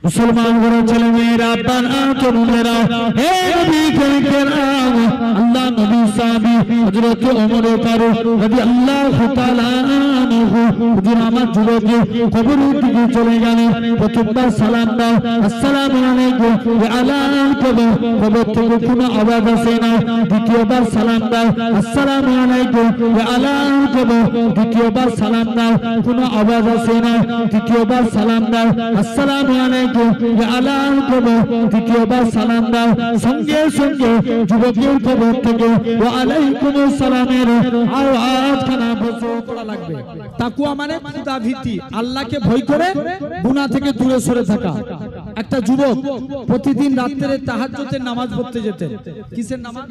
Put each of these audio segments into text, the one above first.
মুসলমান ঘরের ছেলে মেয়েরা বানা তরুণেরা হে নবী করিমের আল্লাহ নবী সাহাবী হযরত ওমর ফারুক রাদিয়াল্লাহু তাআলা আনহু হুজুর আমার যুবকে কবরের দিকে চলে গেলেন প্রথমবার সালাম দাও আসসালামু আলাইকুম ওয়া আলা কবর কবর থেকে কোনো আওয়াজ আসে না দ্বিতীয়বার সালাম দাও আসসালামু আলাইকুম ওয়া আলা কবর দ্বিতীয়বার সালাম দাও কোনো আওয়াজ আসে না তৃতীয়বার সালাম দাও আসসালামু আলাইকুম ওয়া আলা কবর তৃতীয়বার সালাম দাও সঙ্গে সঙ্গে যুবকের কবর থেকে ওয়া আলাইকুম আসসালামের আওয়াজ খানা বসে পড়া লাগবে। তাকওয়া মানে খোদা ভীতি, আল্লাহকে ভয় করে গুনাহ থেকে দূরে সরে থাকা। একটা যুবক প্রতিদিন রাতে তাহাজ্জুদের নামাজ পড়তে যেতেন। কিসের নামাজ?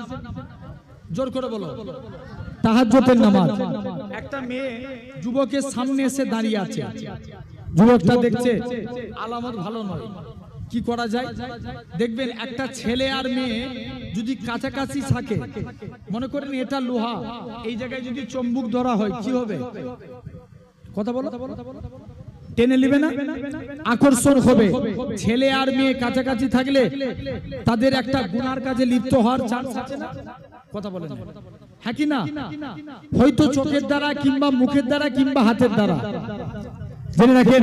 জোর করে বলো। তাহাজ্জুদের নামাজ। একটা মেয়ে যুবকের সামনে এসে দাঁড়িয়ে আছে। যুবকটা দেখছে আলামত ভালো নয়, কি করা যায়? দেখবেন একটা ছেলে আর মেয়ে যদি কাছাকাছি থাকে, মনে করেন এটা লোহা, এই জায়গায় যদি চুম্বক ধরা হয় কি হবে? কথা বলো। টেনে নিবে না? আকর্ষণ হবে। ছেলে আর মেয়ে কাছাকাছি থাকলে তাদের একটা গুনার কাজে লিপ্ত হওয়ার চান্স আছে না? কথা বলেন হ্যাঁ কি না? হয়তো চোখের দ্বারা কিংবা মুখের দ্বারা কিংবা হাতের দ্বারা। জেনে রাখেন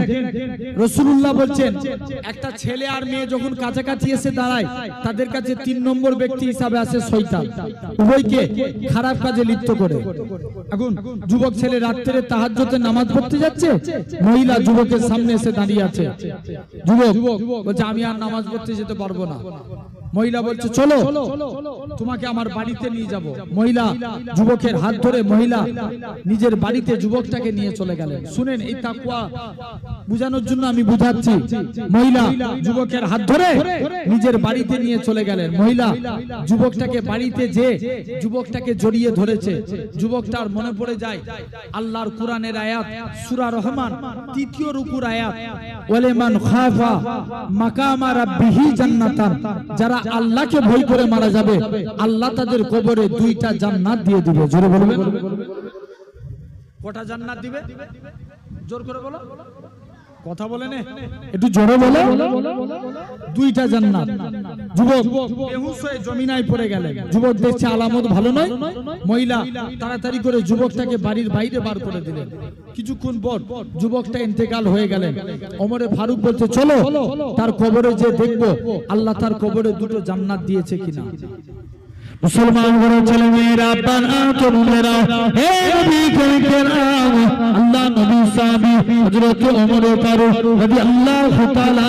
রাসূলুল্লাহ বলছেন একটা ছেলে আর মেয়ে যখন কাছাকাছি এসে দাঁড়ায় তাদের কাছে 3 নম্বর ব্যক্তি হিসাবে আসে শয়তান, উভয়কে খারাপ কাজে লিপ্ত করে। এখন যুবক ছেলে রাত্রে তাহাজ্জুদের নামাজ পড়তে যাচ্ছে, মহিলা যুবকের সামনে এসে দাঁড়িয়ে আছে। যুবক বলছে আমি আর নামাজ পড়তে যেতে পারবো না। মহিলা বলছে চলো তোমাকে আমার বাড়িতে নিয়ে যাব। মহিলা যুবকের হাত ধরে মহিলা নিজের বাড়িতে যুবকটাকে নিয়ে চলে গেলেন। শুনেন, এই তাকওয়া বুঝানোর জন্য আমি বুঝাচ্ছি। মহিলা যুবকের হাত ধরে নিজের বাড়িতে নিয়ে চলে গেলেন। মহিলা যুবকটাকে বাড়িতে যে যুবকটাকে জড়িয়ে ধরেছে, যুবকটার মনে পড়ে যায় আল্লাহর কোরআনের আয়াত সূরা রহমান 3য় রুকুর আয়াত, ওয়ালিমান খাফা মাকামা রাব্বিহি জান্নাতান। যারা আল্লাহকে ভয় করে মারা যাবে আল্লাহ তাদের কবরে 2টা জান্নাত দিয়ে দিবে। জোরে বলবেন কটা জান্নাত দিবে? জোর করে বলো, কথা বলে নে, একটু জোরে বলো। 2টা জান্নাত। যুবক বেহুশ হয়ে জমিনায় পড়ে গেলেন। যুবক দেখছে আলামত ভালো নয়। মহিলা তাড়াতাড়ি করে যুবকটাকে বাড়ির বাইরে বার করে দিলেন। কিছুক্ষণ পর যুবকটা ইন্তেকাল হয়ে গেলেন। ওমরে ফারুক বলছে চলো তার কবরে যে দেখবো আল্লাহ তার কবরে 2টো জান্নাত দিয়েছে কিনা। মুসলমান ঘরের ছেলে মেয়েরা বানা তরুণেরা হে নবী করিমের আল্লাহ নবী সাহাবী হযরত ওমর ফারুক রাদিয়াল্লাহু তাআলা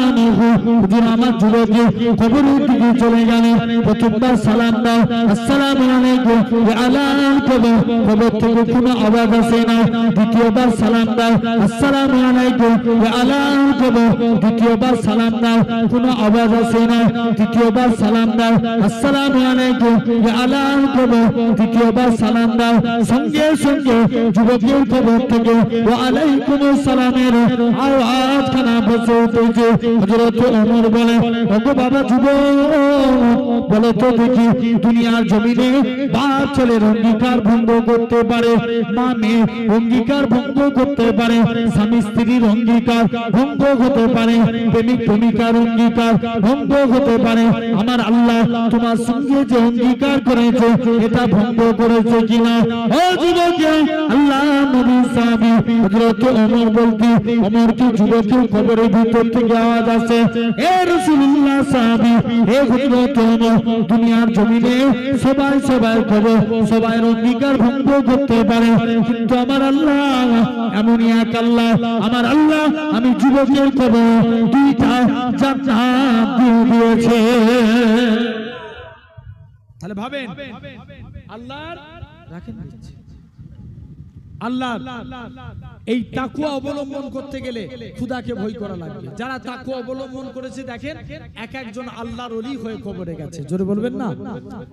আনহু হুজুর আমার যুবকে কবরের দিকে চলে গেলেন প্রথমবার সালাম দাও আসসালামু আলাইকুম ওয়া আলা কবর কবর থেকে কোনো আওয়াজ আসে না দ্বিতীয়বার সালাম দাও আসসালামু আলাইকুম ওয়া আলা কবর দ্বিতীয়বার সালাম দাও কোনো আওয়াজ আসে না তৃতীয়বার সালাম দাও আসসালামু আলাইকুম তৃতীয়বার সালাম দাও সঙ্গে সঙ্গে যুবকের কবর থেকে ওয়া আলাইকুম আসসালামের আওয়াজ খানা বসে উঠেছে। হযরত ওমর বলে ওগো বাবা যুবক বলো তো দেখি দুনিয়ার জমিনে বাপ ছেলের অঙ্গীকার ভঙ্গ করতে পারে, মা মেয়ে অঙ্গীকার ভঙ্গ করতে পারে, স্বামী স্ত্রীর অঙ্গীকার ভঙ্গ হতে পারে, প্রেমিক প্রেমিকার অঙ্গীকার ভঙ্গ হতে পারে, আমার আল্লাহ তোমার সঙ্গে যে অঙ্গীকার করেছে এটা ভঙ্গ করেছে কিনা? ও যুবক আল্লাহ নবী সাহাবী হযরত ওমর বলতে ওমর কি যুবকের কবরের ভিতর থেকে আওয়াজ আসে হে রাসূলুল্লাহ সাহাবী হে হযরত ওমর দুনিয়ার জমিনে সবাই কবর সবাই অঙ্গীকার ভঙ্গ করতে পারে, কিন্তু আমার আল্লাহ এমনই এক আল্লাহ, আমার আল্লাহ আমি যুবকের কবর 2টা জান্নাত দিয়ে দিয়েছে। তাহলে ভাবেন আল্লাহর রাখেন আল্লাহ এই তাকওয়া অবলম্বন করতে গেলে খোদাকে ভয় করা লাগবে। যারা তাকওয়া অবলম্বন করেছে দেখেন এক একজন আল্লাহর ওলি হয়ে কবরে গেছে। জোরে বলবেন না?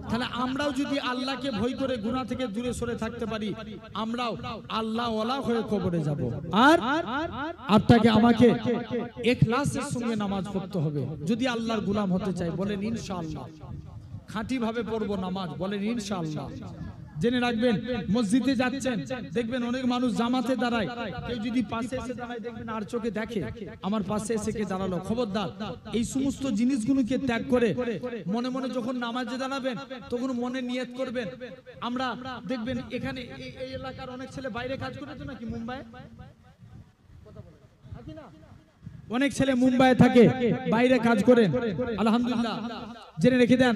তাহলে আমরাও যদি আল্লাহকে ভয় করে গুনাহ থেকে দূরে সরে থাকতে পারি আমরাও আল্লাহ ওয়ালা হয়ে কবরে যাব। আর আপনাকে আমাকে ইখলাসের সঙ্গে নামাজ পড়তে হবে। যদি আল্লাহর গোলাম হতে চাই বলেন ইনশাআল্লাহ। খাঁটি ভাবে পড়বো নামাজ বলেন ইনশাআল্লাহ। জেনে রাখবেন, মসজিদে যাচ্ছেন দেখবেন অনেক মানুষ জামাতে দাঁড়ায়, কেউ যদি পাশে এসে দাঁড়ায় দেখবেন আর চোখে দেখে আমার পাশে এসে কে দাঁড়ালো। খবরদার, এই সমস্ত জিনিসগুলোকে ত্যাগ করে মনে মনে যখন নামাজে দাঁড়াবেন তখন মনে নিয়ত করবেন। আমরা দেখবেন এখানে এই এলাকার অনেক ছেলে বাইরে কাজ করে তো নাকি মুম্বাই, অনেক ছেলে মুম্বাই থাকে, বাইরে কাজ করেন, আলহামদুলিল্লাহ জেনে রেখে দেন।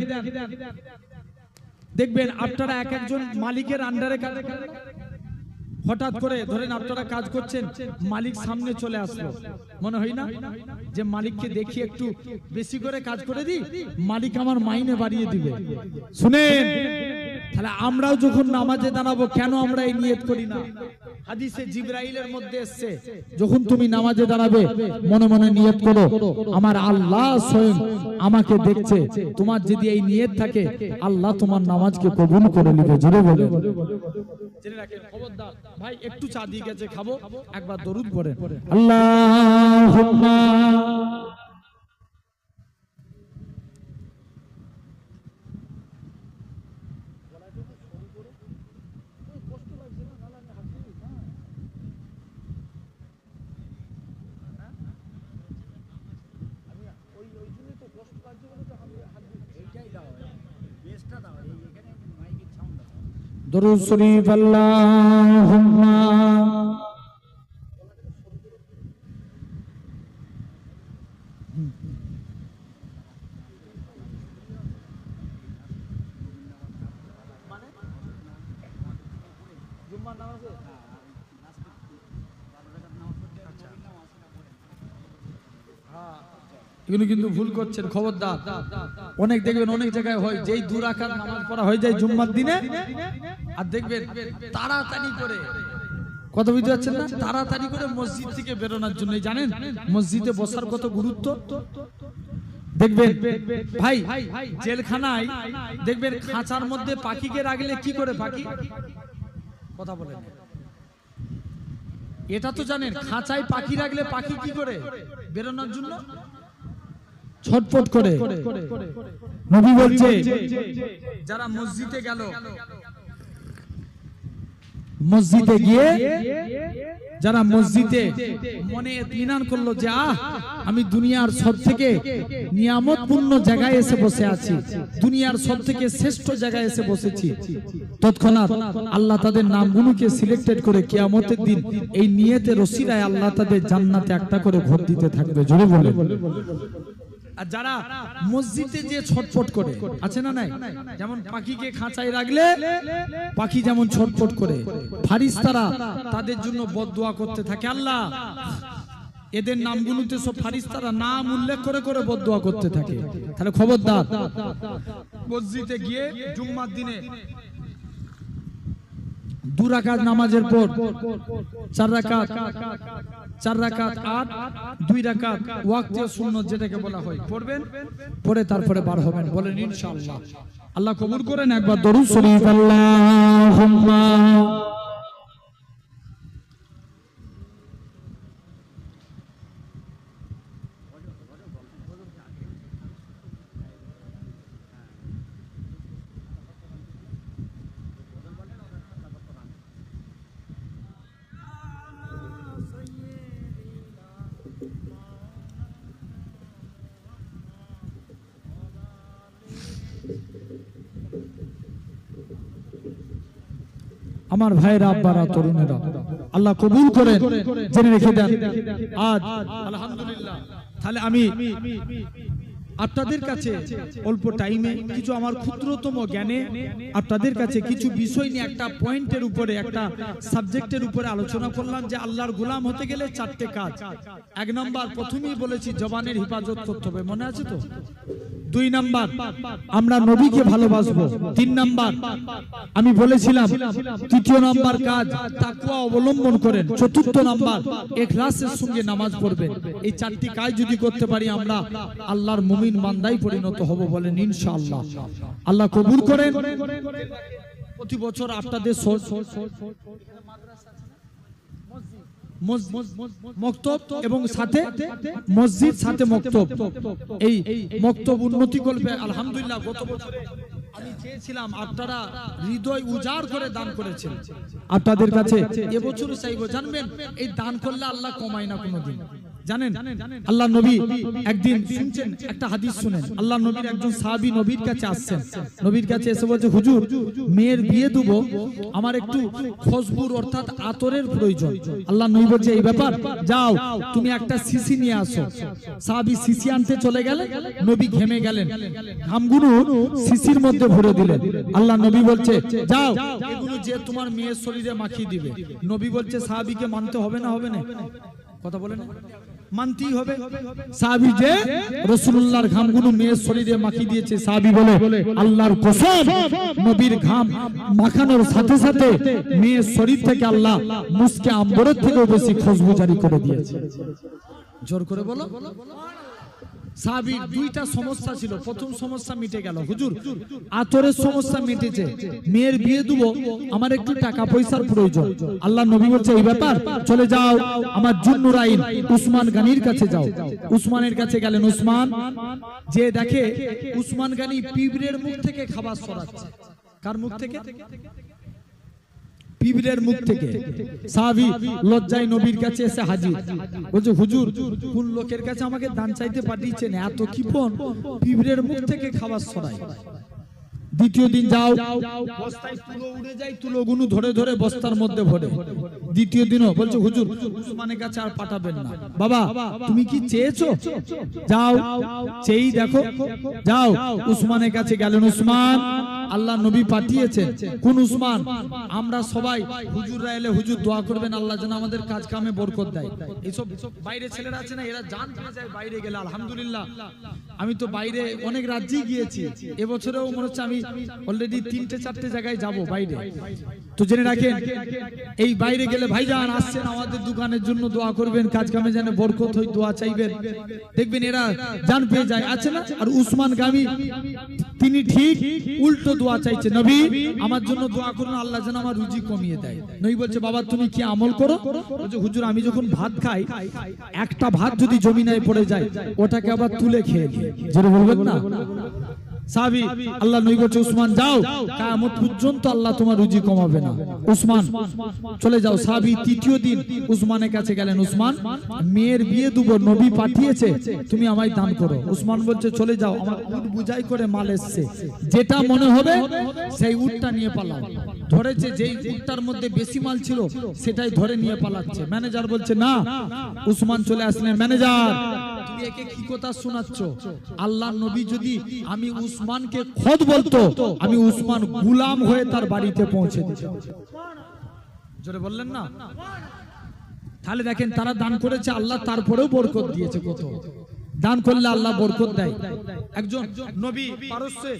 দেখবেন আপনারা এক একজন মালিকের আন্ডারে কাজ করেন, হঠাৎ করে ধরেন আপনারা কাজ করছেন, মালিক সামনে চলে আসলো, মনে হয় না যে মালিককে দেখি একটু বেশি করে কাজ করে দিই, মালিক আমার মাইনে বাড়িয়ে দিবে। শুনেন, তাহলে আমরাও যখন নামাজে দাঁড়াবো কেন আমরা এই নিয়ত করি না? হাদিসে জিবরাইলের মধ্যে এসেছে, যখন তুমি নামাজে দাঁড়াবে মনে মনে নিয়ত করো আমার আল্লাহ স্বয়ং আমাকে দেখছে। তোমার যদি এই নিয়ত থাকে আল্লাহ তোমার নামাজকে কবুল করে নেবে। জোরে বলে জেনে রাখেন। খবরদার ভাই, একটু চা দিয়ে গেছে, খাবো, একবার দরুদ পড়েন আল্লাহুম্মা। দরুদ শরীফ আল্লাহুম্মা। এগুলো কিন্তু ভুল করছেন, খবরদার। অনেক দেখবেন অনেক জায়গায় হয় যেই 2 রাকাত নামাজ পড়া হয়ে যায় জুম্মার দিনে, আর দেখবেন তাড়াতাড়ি করে, কত বুঝতে পারছেন না, তাড়াতাড়ি করে মসজিদ থেকে বেরোনোর জন্য। জানেন মসজিদে বসার কত গুরুত্ব? দেখবেন ভাই, জেলখানায় দেখবেন খাঁচার মধ্যে পাখিকে রাখলে কি করে? পাখি কথা বলেন, এটা তো জানেন, খাঁচায় পাখি রাখলে পাখি কি করে? বেরোনোর জন্য ছটফট করে। নবী বলছে যারা মসজিদে গেল, মসজিদে গিয়ে যারা মসজিদে মনে ইতমিনান করলো যে আমি দুনিয়ার সব থেকে নিয়ামতপূর্ণ জায়গায় এসে বসে আছি, দুনিয়ার সব থেকে শ্রেষ্ঠ জায়গায় এসে বসেছি, তৎক্ষণাৎ আল্লাহ তাদের নামগুলোকে সিলেক্টেড করে কিয়ামতের দিন এই নিয়তে রসিলায় আল্লাহ তাদের জান্নাতে একটা করে ঘর দিতে থাকবে। জোরে বলে। আর যারা মসজিদে যে ছটফট করে, আছে না নাই? যেমন পাখিকে খাঁচায় রাখলে পাখি যেমন ছটফট করে, ফারিস্তারা তাদের জন্য বদদুয়া করতে থাকে। আল্লাহ এদের নামগুলোতে সব ফারিস্তারা নাম উল্লেখ করে করে বদদুয়া করতে থাকে। তাহলে খবরদার, মসজিদে গিয়ে জুম্মার দিনে 2 রাকাত নামাজের পর 4 রাকাত 8, 2 রাকাত ওয়াক্তে সুন্নত যেটাকে বলা হয় পড়বেন, পড়ে তারপরে বার হবেন। বলেন ইনশাআল্লাহ। আল্লাহ কবুল করেন। একবার দরুদ শরীফ আল্লাহুম্মা। আমার ভাইরা, আব্বারা, তরুণেরা, আল্লাহ কবুল করেন। জেনে রেখে দেন আজ আলহামদুলিল্লাহ। তাহলে আমি আপনাদের কাছে অল্প টাইমে কিছু আমার ক্ষুদ্রতম জ্ঞানে আপনাদের কাছে কিছু বিষয় নিয়ে একটা পয়েন্টের উপরে, একটা সাবজেক্টের উপরে আলোচনা করলাম যে আল্লাহর গোলাম হতে গেলে 4টে কাজ। 1 নম্বর প্রথমেই বলেছি জবানের হিফাজত করতে হবে, মনে আছে তো? 2 নম্বর আমরা নবীকে ভালোবাসবো। 3 নম্বর আমি বলেছিলাম 3য় নম্বর কাজ তাকওয়া অবলম্বন করেন। 4র্থ নম্বর ইখলাসের সঙ্গে নামাজ পড়বেন। এই 4টি কাজ যদি করতে পারি আমরা আল্লাহর মুমিন বান্দায় পরিণত হব। বলেন ইনশাআল্লাহ। আল্লাহ কবুল করেন। প্রতি বছর আপনাদের মক্তব এবং সাথে মসজিদ, সাথে মক্তব, এই মক্তব উন্নতি করবে আলহামদুলিল্লাহ। গত বছর আমি চেয়েছিলাম আপনারা হৃদয় উজাড় করে দান করেছেন। আপনাদের কাছে এবছর চাইবো, জানবেন এই দান করলে আল্লাহ কমায় না কোনোদিন, জানেন? আল্লাহ নবী একদিন শুনছেন, একটা হাদিস শুনেন। আল্লাহ নবীর একজন সাহাবী নবীর কাছে আসছেন, নবীর কাছে এসে বলছে, হুজুর মেয়ের বিয়ে দেবো, আমার একটু খুশবুর অর্থাৎ আতরের প্রয়োজন। আল্লাহ নবী বলছে, এই ব্যাপার, যাও তুমি একটা শিশি নিয়ে আসো। সাহাবী শিশি আনতে চলে গেলেন, নবী ঘেমে গেলেন, ঘামগুলো শিশির মধ্যে ভরে দিলেন। আল্লাহ নবী বলছে, যাও এগুলো যে তোমার মেয়ের শরীরে মাখিয়ে দিবে। নবী বলছে, সাহাবীকে মানতে হবে না? হবে না? কথা বলেন, মানতেই হবে। সাহাবী যে রাসূলুল্লাহর ঘামগুলো মেয়ের শরীরে মাখিয়ে দিয়েছে, সাহাবী বলে, আল্লাহর কসম, নবীর ঘাম মাখানোর সাথে সাথে মেয়ের শরীর থেকে আল্লাহ মুসকে আম্বরের থেকেও বেশি খুশবু জারি করে দিয়েছে। জোর করে বলো। সাহাবীর দুইটা সমস্যা ছিল, প্রথম সমস্যা মিটে গেল, হুজুর আতরের সমস্যা মিটেছে, মেয়ের বিয়ে দেবো, আমার একটু টাকা পয়সার প্রয়োজন। আল্লাহ নবী বলছে, এই ব্যাপার, চলে যাও আমার জুন্নুরাইন উসমান গানির কাছে যাও। উসমানের কাছে গেলেন। উসমান যে দেখে উসমান গানি পিঁপড়ের মুখ থেকে খাবার সরাচ্ছে। কার মুখ থেকে? পিঁপড়ের মুখ থেকে। সাহাবী লজ্জায় নবীর কাছে এসে হাজির, বলছে, হুজুর কোন লোকের কাছে আমাকে দান চাইতে পাঠিয়েছেন, এত কিপন, পিঁপড়ের মুখ থেকে খাবার সরায়। দ্বিতীয় দিন যাও, বস্তায় তুলো উড়ে যায়, তুলোগুলো ধরে ধরে বস্তার মধ্যে ভরে। দ্বিতীয় দিনও বলছে, হুজুর উসমানের কাছে আর পাঠাবেন না। বাবা তুমি কি চেয়েছো? যাও চেয়েই দেখো। যাও উসমানের কাছে গেলেন। উসমান, আল্লাহ নবী পাঠিয়েছেন। কোন উসমান? আমরা সবাই হুজুররা এলে হুজুর দোয়া করবেন আল্লাহ যেন আমাদের কাজ কামে বরকত দেয়। এইসব বাইরে ছেলেরা আছে না, এরা জান পেয়ে যায় বাইরে গেলে। আলহামদুলিল্লাহ, আমি তো বাইরে অনেক রাজ্যেই গিয়েছি, এবছরেও মনে হচ্ছে আমি অলরেডি 3-4 জায়গায় যাব বাইরে। তো জেনে রাখেন, এই বাইরে গেলে ভাইজান আসছেন আমাদের দোকানের জন্য দোয়া করবেন, কাজ কামে যেন বরকত হয়, দোয়া চাইবেন। দেখবেন এরা জান পেয়ে যায়, আছে না? আর উসমান গামী তিনি ঠিক উল্টো দোয়া চাইছে, নবী আমার জন্য দোয়া করুন আল্লাহ যেন আমার রুজি কমিয়ে দেয়। নবী বলছে, বাবা তুমি কি আমল করো? বলছে, হুজুর আমি যখন ভাত খাই, একটা ভাত যদি জমিনায় পড়ে যায়, ওটাকে আবার তুলে খেয়ে নিই। যেটা বলবেন না সাহাবী, আল্লাহ নবী বলছে, উসমান যাও, কিয়ামত পর্যন্ত আল্লাহ তোমার রুজি কমাবে না। উসমান চলে যাও। সাহাবী তৃতীয় দিন উসমানের কাছে গেলেন। উসমান মেয়ের বিয়ে দেবো, নবী পাঠিয়েছে, তুমি আমায় দান করো। উসমান বলছে, চলে যাও, আমার উট বুঝাই করে মাল এসছে, যেটা মনে হবে সেই উটটা নিয়ে পালাও। ধরেছে যেই উটটার মধ্যে বেশি মাল ছিল সেটাই ধরে নিয়ে পালাচ্ছে। ম্যানেজার বলছে, না। উসমান চলে আসলেন। ম্যানেজার তুমি একে কি কথা শোনাচ্ছ? আল্লাহ নবী যদি আমি উসমানকে খোদ বলতো, আমি উসমান গোলাম হয়ে তার বাড়িতে পৌঁছে দিতাম। জোরে বললেন না? তাহলে দেখেন তারা দান করেছে, আল্লাহ তারপরেও বরকত দিয়েছে। কত দান করলে আল্লাহ বরকত দেয়। একজন নবী পারস্যে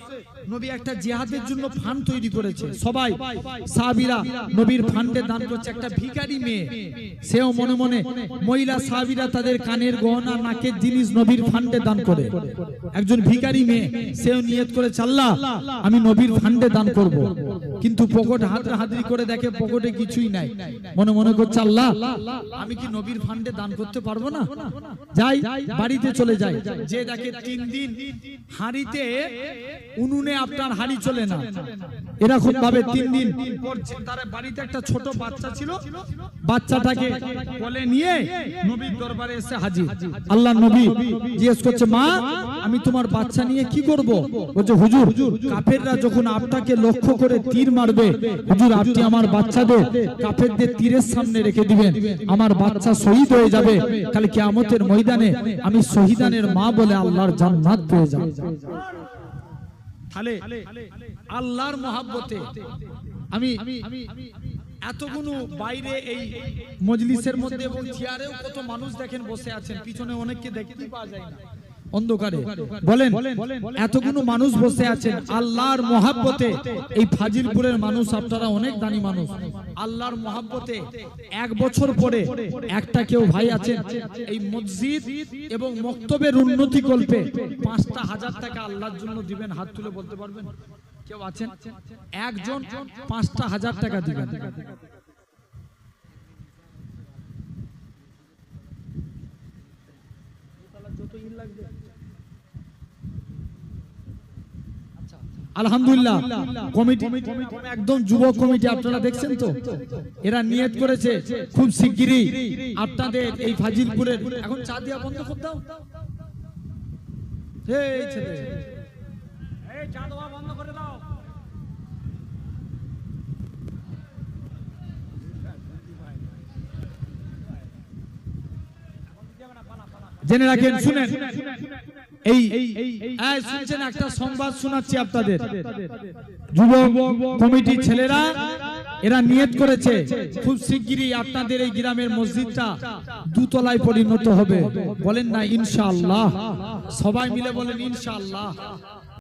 নবী একটা জিহাদের জন্য ফান্ড তৈরি করেছে, সবাই সাহাবীরা নবীর ফান্ডে দান করছে। একটা ভিখারি মেয়ে, সেও মনে মনে, মহিলা সাহাবীরা তাদের কানের গহনা, নাকের জিনিস নবীর ফান্ডে দান করে। একজন ভিখারি মেয়ে, সেও নিয়ত করেছে, আল্লাহ আমি নবীর ফান্ডে দান করব। কিন্তু পকেট হাতড়ি করে দেখে পকেটে কিছুই নাই। মনে মনে করছে, আল্লাহ আমি কি নবীর ফান্ডে দান করতে পারবো না? যাই বাড়িতে চলে যায়, যে দেখে 3 দিন হাঁড়িতে উনুনে আপনার হাঁড়ি চলে না। এরকম ভাবে 3 দিন করছে। তার বাড়িতে একটা ছোট বাচ্চা ছিল, বাচ্চাটাকে কোলে নিয়ে নবীর দরবারে এসে হাজির। আল্লাহ নবী জিজ্ঞেস করছে, মা আমি তোমার বাচ্চা নিয়ে কি করব? বলছে, হুজুর কাফেররা যখন আপনাকে লক্ষ্য করে তীর মারবে, হুজুর আপনি আমার বাচ্চাদের কাফেরদের তীরের সামনে রেখে দিবেন, আমার বাচ্চা শহীদ হয়ে যাবে, কাল কিয়ামতের ময়দানে আমি শহীদানের মা বলে আল্লাহর জান্নাত পেয়ে যাব। তাহলে আল্লাহর মহব্বতে আমি এতগুলো বাইরে এই মজলিসের মধ্যে এবং চেয়ারেও কত মানুষ দেখেন বসে আছেন, পিছনে অনেককে দেখতে পাওয়া যায় না অন্ধকারে। বলেন এতগুলো মানুষ বসে আছেন আল্লাহর মহব্বতে। এই ফাজিলপুরের মানুষ আপনারা অনেক দানি মানুষ, আল্লাহর মহব্বতে 1 বছর পরে একটা কেউ ভাই আছেন এই মসজিদ এবং মক্তবের উন্নতি কল্পে 5,000 টাকা আল্লাহর জন্য দিবেন? হাত তুলে বলতে পারবেন কেউ আছেন? একজন 5,000 টাকা দিবেন। আলহামদুলিল্লাহ কমিটি একদম যুব কমিটি আপনারা দেখছেন তো, এরা নিয়ত করেছে খুব শিগগিরই আপনাদের এই ফাজিলপুরের, এখন চা দিয়া বন্ধ করতে দাও, এই ছেলে এই চা দেওয়া বন্ধ করে দাও। জেনে রাখেন, শুনেন, এই শুনছেন, একটা সংবাদ শোনাচ্ছি আপনাদের। যুব কমিটির ছেলেরা এরা নিয়ত করেছে খুব শিগগিরই আপনাদের এই গ্রামের মসজিদটা দুতলায় পরিণত হবে। বলেন না ইনশাআল্লাহ? সবাই মিলে বলেন ইনশাআল্লাহ।